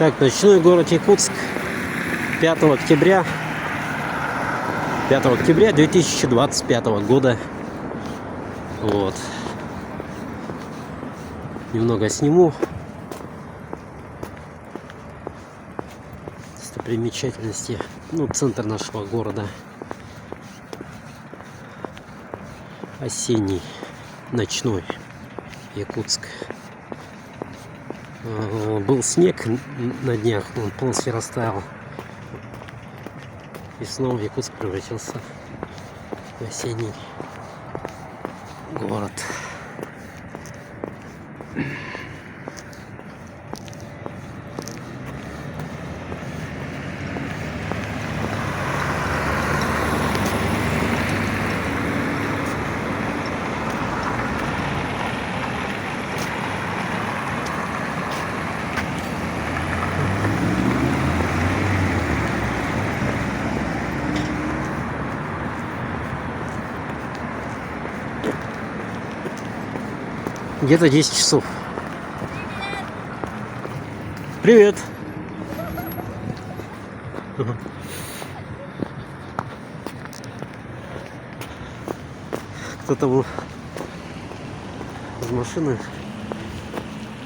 Так, ночной город Якутск, 5 октября 2025 года. Вот. Немного сниму достопримечательности. Ну, центр нашего города. Осенний, ночной Якутск. Был снег на днях, он полностью растаял. И снова Якутск превратился в осенний город. Где-то 10 часов. Привет. Кто-то из машины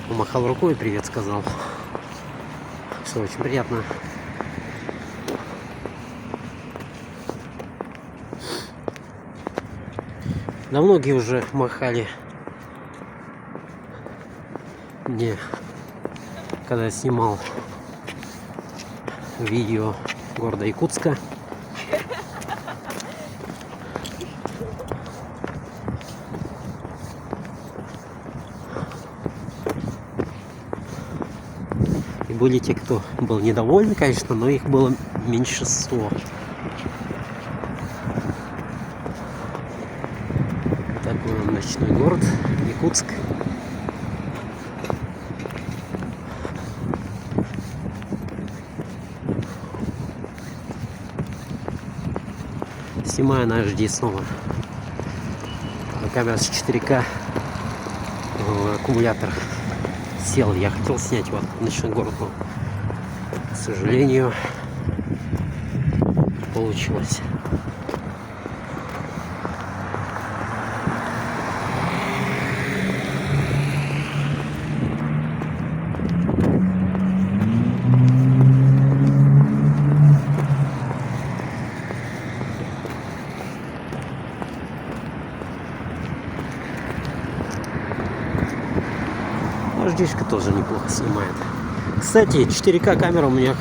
помахал рукой и привет сказал. Что очень приятно. Да многие уже махали мне, когда я снимал видео города Якутска. И были те, кто был недоволен, конечно, но их было меньшинство. Такой ночной город Якутск. Снимаю на HD снова. Камера с 4К. Аккумулятор сел. Я хотел снять вот ночной город, но, к сожалению, получилось. HD-шка тоже неплохо снимает. Кстати, 4К камера у меня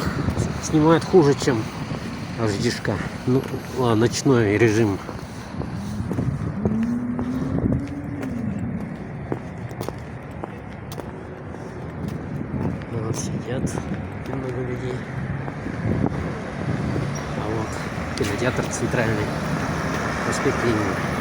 снимает хуже, чем HD-шка. Ну, ночной режим. Вот сидят много людей. А вот кинотеатр центральный, проспект Ленина.